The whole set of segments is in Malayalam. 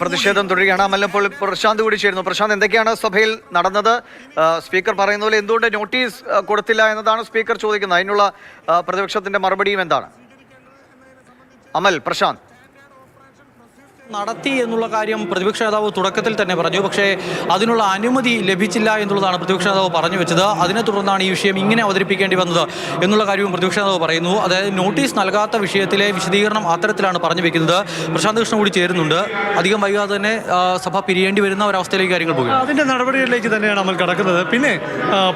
പ്രതിഷേധം തുടരുകയാണ്. അമലപ്പോൾ പ്രശാന്ത് കൂടി ചേരുന്നു. പ്രശാന്ത്, എന്തൊക്കെയാണ് സഭയിൽ നടന്നത്? സ്പീക്കർ പറയുന്ന പോലെ എന്തുകൊണ്ട് നോട്ടീസ് കൊടുത്തില്ല എന്നതാണ് സ്പീക്കർ ചോദിക്കുന്നത്. അതിനുള്ള പ്രതിപക്ഷത്തിന്റെ മറുപടിയും എന്താണ്? അമൽ, പ്രശാന്ത്. നടത്തി എന്നുള്ള കാര്യം പ്രതിപക്ഷ നേതാവ് തുടക്കത്തിൽ തന്നെ പറഞ്ഞു. പക്ഷേ അതിനുള്ള അനുമതി ലഭിച്ചില്ല എന്നുള്ളതാണ് പ്രതിപക്ഷ നേതാവ് പറഞ്ഞു വെച്ചത്. അതിനെ തുടർന്നാണ് ഈ വിഷയം ഇങ്ങനെ അവതരിപ്പിക്കേണ്ടി വന്നത് എന്നുള്ള കാര്യവും പ്രതിപക്ഷ നേതാവ് പറയുന്നു. അതായത് നോട്ടീസ് നൽകാത്ത വിഷയത്തിലെ വിശദീകരണം അത്തരത്തിലാണ് പറഞ്ഞു വെക്കുന്നത്. പ്രശാന്ത് കൃഷ്ണൻ കൂടി ചേരുന്നുണ്ട്. അധികം വൈകാതെ തന്നെ സഭ പിരിയേണ്ടി വരുന്ന ഒരവസ്ഥയിലേക്ക് കാര്യങ്ങൾ പോകും. അതിന്റെ നടപടികളിലേക്ക് തന്നെയാണ് നമ്മൾ കടക്കുന്നത്. പിന്നെ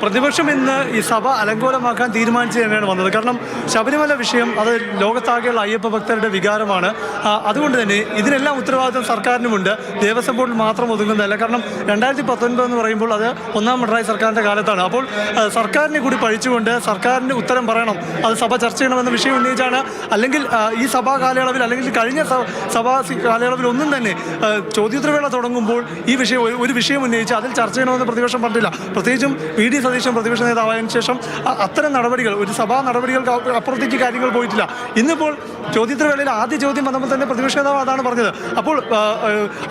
പ്രതിപക്ഷം ഇന്ന് ഈ സഭ അലങ്കോലമാക്കാൻ തീരുമാനിച്ചു തന്നെയാണ് വന്നത്. കാരണം ശബരിമല വിഷയം അത് ലോകത്താകെയുള്ള അയ്യപ്പ ഭക്തരുടെ വികാരമാണ്. അതുകൊണ്ട് തന്നെ ഇതിനെല്ലാം ഉത്തരവാദിത്വം സർക്കാരിനുമുണ്ട്. ദേവസ്വം ബോർഡിൽ മാത്രം ഒതുങ്ങുന്നതല്ല. കാരണം 2019 എന്ന് പറയുമ്പോൾ അത് ഒന്നാം പിണറായി സർക്കാരിൻ്റെ കാലത്താണ്. അപ്പോൾ സർക്കാരിനെ കൂടി പഴിച്ചുകൊണ്ട് സർക്കാരിൻ്റെ ഉത്തരം പറയണം, അത് സഭ ചർച്ച ചെയ്യണമെന്ന വിഷയം ഉന്നയിച്ചാണ്. അല്ലെങ്കിൽ ഈ സഭാ കാലയളവിൽ അല്ലെങ്കിൽ കഴിഞ്ഞ സഭാ കാലയളവിൽ ഒന്നും തന്നെ ചോദ്യോത്തരവേള തുടങ്ങുമ്പോൾ ഈ വിഷയം ഒരു വിഷയം ഉന്നയിച്ച് അതിൽ ചർച്ച ചെയ്യണമെന്ന് പ്രതിപക്ഷം പറഞ്ഞില്ല. പ്രത്യേകിച്ചും വി ഡി സതീശൻ പ്രതിപക്ഷ നേതാവായതിനു ശേഷം അത്തരം നടപടികൾ, ഒരു സഭാ നടപടികൾക്ക് അപ്പുറത്തേക്ക് കാര്യങ്ങൾ പോയിട്ടില്ല. ഇന്നിപ്പോൾ ചോദ്യോത്തരവേളയിൽ ആദ്യ ചോദ്യം വന്നപ്പോൾ തന്നെ പ്രതിപക്ഷ നേതാവ് അതാണ് പറഞ്ഞത്. അപ്പോൾ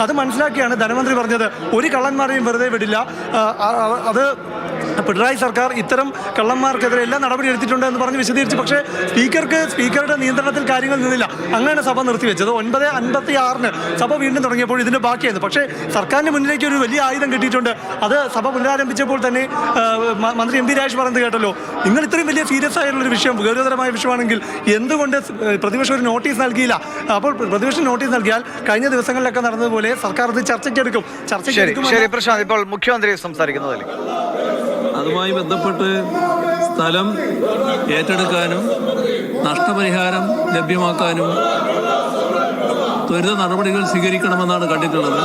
അത് മനസ്സിലാക്കിയാണ് ധനമന്ത്രി പറഞ്ഞത് ഒരു കള്ളന്മാരെയും വെറുതെ വിടില്ല. അത് പിണറായി സർക്കാർ ഇത്തരം കള്ളന്മാർക്കെതിരെ എല്ലാ നടപടി എടുത്തിട്ടുണ്ട് എന്ന് പറഞ്ഞ് വിശദീകരിച്ചു. പക്ഷേ സ്പീക്കറുടെ നിയന്ത്രണത്തിൽ കാര്യങ്ങൾ നിന്നില്ല. അങ്ങനെ സഭ നിർത്തിവെച്ചത് 9:56 സഭ വീണ്ടും തുടങ്ങിയപ്പോൾ ഇതിന് ബാക്കിയായിരുന്നു. പക്ഷേ സർക്കാരിന് മുന്നിലേക്ക് ഒരു വലിയ ആയുധം കിട്ടിയിട്ടുണ്ട്. അത് സഭ പുനരാരംഭിച്ചപ്പോൾ തന്നെ മന്ത്രി എം പി രാജേഷ് പറഞ്ഞത് കേട്ടല്ലോ. നിങ്ങൾ ഇത്രയും വലിയ സീരിയസ് ആയിട്ടുള്ളൊരു വിഷയം, ഗൗരവതരമായ വിഷയമാണെങ്കിൽ എന്തുകൊണ്ട് പ്രതിപക്ഷം ഒരു നോട്ടീസ് നൽകിയില്ല? അപ്പോൾ പ്രതിപക്ഷം നോട്ടീസ് നൽകിയാൽ കഴിഞ്ഞ ദിവസങ്ങളിലൊക്കെ നടന്നതുപോലെ സർക്കാർ അത് ചർച്ചയ്ക്കെടുക്കും. ശരി പ്രശാന്ത്, ഇപ്പോൾ മുഖ്യമന്ത്രി സംസാരിക്കുന്നതല്ലേ? അതുമായി ബന്ധപ്പെട്ട് സ്ഥലം ഏറ്റെടുക്കാനും നഷ്ടപരിഹാരം ലഭ്യമാക്കാനും ത്വരിത നടപടികൾ സ്വീകരിക്കണമെന്നാണ് കണ്ടിട്ടുള്ളത്.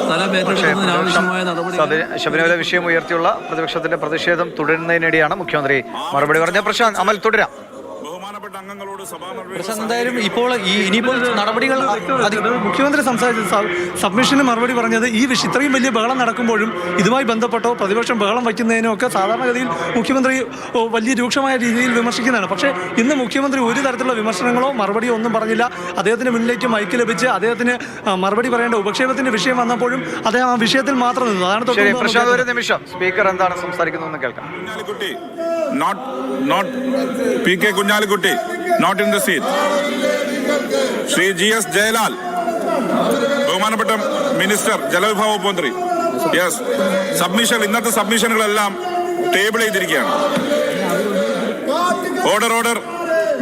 സ്ഥലം ഏറ്റെടുക്കുന്നതിന് ആവശ്യമായ നടപടി. ശബരിമല വിഷയം ഉയർത്തിയുള്ള പ്രതിപക്ഷത്തിന്റെ പ്രതിഷേധം തുടരുന്നതിനിടെയാണ് മുഖ്യമന്ത്രി മറുപടി പറഞ്ഞത്. പ്രശാന്ത്, അമൽ തുടരാം. എന്തായാലും ഇപ്പോൾ ഇനിയിപ്പോൾ നടപടികൾ മുഖ്യമന്ത്രി സംസാരിച്ച സബ്മിഷന് മറുപടി പറഞ്ഞത് ഈ ഇത്രയും വലിയ ബഹളം നടക്കുമ്പോഴും ഇതുമായി ബന്ധപ്പെട്ടോ പ്രതിപക്ഷം ബഹളം വയ്ക്കുന്നതിനോ ഒക്കെ സാധാരണഗതിയിൽ മുഖ്യമന്ത്രി വലിയ രൂക്ഷമായ രീതിയിൽ വിമർശിക്കുന്നതാണ്. പക്ഷേ ഇന്ന് മുഖ്യമന്ത്രി ഒരു തരത്തിലുള്ള വിമർശനങ്ങളോ മറുപടിയോ ഒന്നും പറഞ്ഞില്ല. അദ്ദേഹത്തിന് മുന്നിലേക്ക് മൈക്ക് ലഭിച്ച് അദ്ദേഹത്തിന് മറുപടി പറയേണ്ട ഉപക്ഷേപത്തിന്റെ വിഷയം വന്നപ്പോഴും അദ്ദേഹം ആ വിഷയത്തിൽ മാത്രം നിന്നു. അതാണ് ഒരു നിമിഷം സ്പീക്കർ എന്താണ് സംസാരിക്കുന്നതെന്ന് കേൾക്കാം. Kunhalikutty not in the seat. Shri GS Jayalal, ബഹുമാനപ്പെട്ട മിനിസ്റ്റർ, ജലവിഭവ വകുപ്പ് മന്ത്രി. യെസ്, സബ്മിഷൻ, ഇന്നത്തെ സബ്മിഷനുകളെല്ലാം ടേബിൾ ചെയ്തിരിക്കുകയാണ്. ഓർഡർ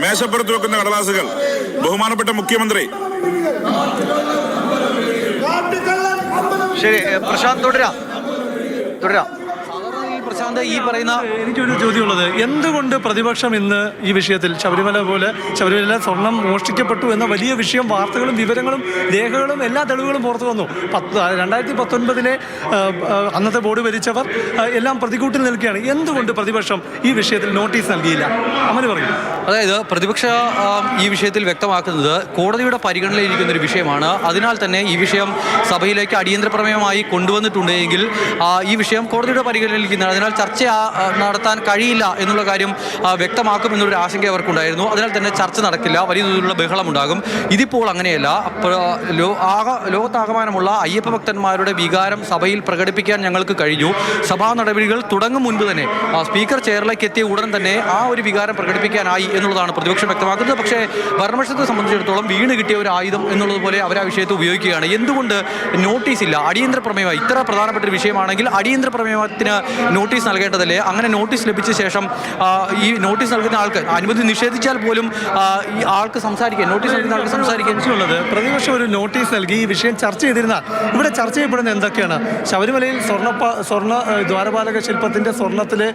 മേശപ്പുറത്ത് വെക്കുന്ന കടലാസുകൾ. ബഹുമാനപ്പെട്ട മുഖ്യമന്ത്രി. ശരി പ്രശാന്ത്, തുടരാം. പ്രശാന്ത്, ഈ പറയുന്ന എനിക്കൊരു ചോദ്യമുള്ളത്, എന്തുകൊണ്ട് പ്രതിപക്ഷം ഇന്ന് ഈ വിഷയത്തിൽ ശബരിമല സ്വർണം മോഷ്ടിക്കപ്പെട്ടു എന്ന വലിയ വിഷയം, വാർത്തകളും വിവരങ്ങളും രേഖകളും എല്ലാ തെളിവുകളും പുറത്തു വന്നു. 2019 അന്നത്തെ ബോർഡ് ഭരിച്ചവർ എല്ലാം പ്രതികൂട്ടിൽ നിൽക്കുകയാണ്. എന്തുകൊണ്ട് പ്രതിപക്ഷം ഈ വിഷയത്തിൽ നോട്ടീസ് നൽകിയില്ല? അമല് പറയും. അതായത് പ്രതിപക്ഷ ഈ വിഷയത്തിൽ വ്യക്തമാക്കുന്നത് കോടതിയുടെ പരിഗണനയിലിരിക്കുന്ന ഒരു വിഷയമാണ്. അതിനാൽ തന്നെ ഈ വിഷയം സഭയിലേക്ക് അടിയന്തര പ്രമേയമായി കൊണ്ടുവന്നിട്ടുണ്ടെങ്കിൽ ഈ വിഷയം കോടതിയുടെ പരിഗണനയിലിരിക്കുന്നതാണ്. അതിനാൽ ചർച്ച നടത്താൻ കഴിയില്ല എന്നുള്ള കാര്യം വ്യക്തമാക്കും എന്നൊരു ആശങ്ക അവർക്കുണ്ടായിരുന്നു. അതിനാൽ തന്നെ ചർച്ച നടക്കില്ല, വലിയ തോതിലുള്ള ബഹളമുണ്ടാകും. ഇതിപ്പോൾ അങ്ങനെയല്ല. ലോകത്താകമാനമുള്ള അയ്യപ്പ ഭക്തന്മാരുടെ വികാരം സഭയിൽ പ്രകടിപ്പിക്കാൻ ഞങ്ങൾക്ക് കഴിഞ്ഞു. സഭാ നടപടികൾ തുടങ്ങും മുൻപ് തന്നെ സ്പീക്കർ ചെയറിലേക്ക് എത്തിയ ഉടൻ തന്നെ ആ ഒരു വികാരം പ്രകടിപ്പിക്കാനായി എന്നുള്ളതാണ് പ്രതിപക്ഷം വ്യക്തമാക്കുന്നത്. പക്ഷേ ഭരണപക്ഷത്തെ സംബന്ധിച്ചിടത്തോളം വീണ് കിട്ടിയ ഒരു ആയുധം എന്നുള്ളതുപോലെ അവർ ആ വിഷയത്തെ ഉപയോഗിക്കുകയാണ്. എന്തുകൊണ്ട് നോട്ടീസ് ഇല്ല? അടിയന്തര പ്രമേയമായി ഇത്ര പ്രധാനപ്പെട്ട ഒരു വിഷയമാണെങ്കിൽ അടിയന്തര പ്രമേയത്തിന് നോട്ടീസ് നൽകേണ്ടതല്ലേ? അങ്ങനെ നോട്ടീസ് ലഭിച്ച ശേഷം ഈ നോട്ടീസ് നൽകുന്ന ആൾക്ക് അനുമതി നിഷേധിച്ചാൽ പോലും ഈ ആൾക്ക് സംസാരിക്കാൻ, നോട്ടീസ് നൽകുന്ന ആൾക്ക് സംസാരിക്കാൻ ഉള്ളത്. പ്രതിപക്ഷം ഒരു നോട്ടീസ് നൽകി ഈ വിഷയം ചർച്ച ചെയ്തിരുന്നാൽ ഇവിടെ ചർച്ച ചെയ്യപ്പെടുന്നത് എന്തൊക്കെയാണ്? ശബരിമലയിൽ സ്വർണ്ണ ദ്വാരപാലക ശില്പത്തിന്റെ സ്വർണ്ണത്തിലെ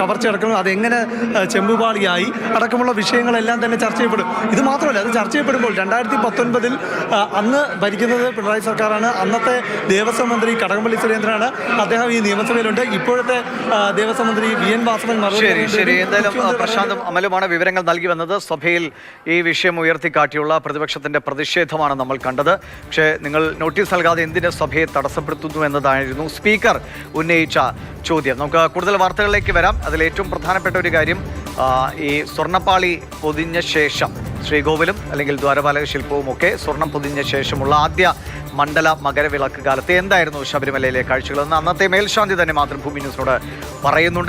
കവർച്ചയടക്കം അതെങ്ങനെ ചെമ്പുപാളിയായി അടക്കമുള്ള വിഷയങ്ങളെല്ലാം തന്നെ ചർച്ച ചെയ്യപ്പെടും. ഇത് മാത്രമല്ല, അത് ചർച്ച ചെയ്യപ്പെടുമ്പോൾ 2019 അന്ന് ഭരിക്കുന്നത് പിണറായി സർക്കാരാണ്. അന്നത്തെ ദേവസ്വം മന്ത്രി കടകംപള്ളി സുരേന്ദ്രനാണ്. അദ്ദേഹം ഈ നിയമസഭയിലുണ്ട്. ഇപ്പോഴത്തെ ദേവസ്വം മന്ത്രി VN വാസവൻ ശരി. എന്തായാലും പ്രശാന്തും അമലുമാണ് വിവരങ്ങൾ നൽകി വന്നത്. സഭയിൽ ഈ വിഷയം ഉയർത്തിക്കാട്ടിയുള്ള പ്രതിപക്ഷത്തിന്റെ പ്രതിഷേധമാണ് നമ്മൾ കണ്ടത്. പക്ഷേ നിങ്ങൾ നോട്ടീസ് നൽകാതെ എന്തിന് സഭയെ തടസ്സപ്പെടുത്തുന്നു എന്നതായിരുന്നു സ്പീക്കർ ഉന്നയിച്ച ചോദ്യം. നമുക്ക് കൂടുതൽ വാർത്തകളിലേക്ക് വരാം. അതിലേറ്റവും പ്രധാനപ്പെട്ട ഒരു കാര്യം, ഈ സ്വർണ്ണപ്പാളി പൊതിഞ്ഞ ശേഷം ശ്രീകോവിലും അല്ലെങ്കിൽ ദ്വാരപാലക ശില്പവും ഒക്കെ സ്വർണം പൊതിഞ്ഞ ശേഷമുള്ള ആദ്യ മണ്ഡല മകരവിളക്ക് കാലത്ത് എന്തായിരുന്നു ശബരിമലയിലെ കാഴ്ചകളെന്ന് അന്നത്തെ മേൽശാന്തി തന്നെ മാതൃഭൂമി ന്യൂസിനോട് പറയുന്നുണ്ട്.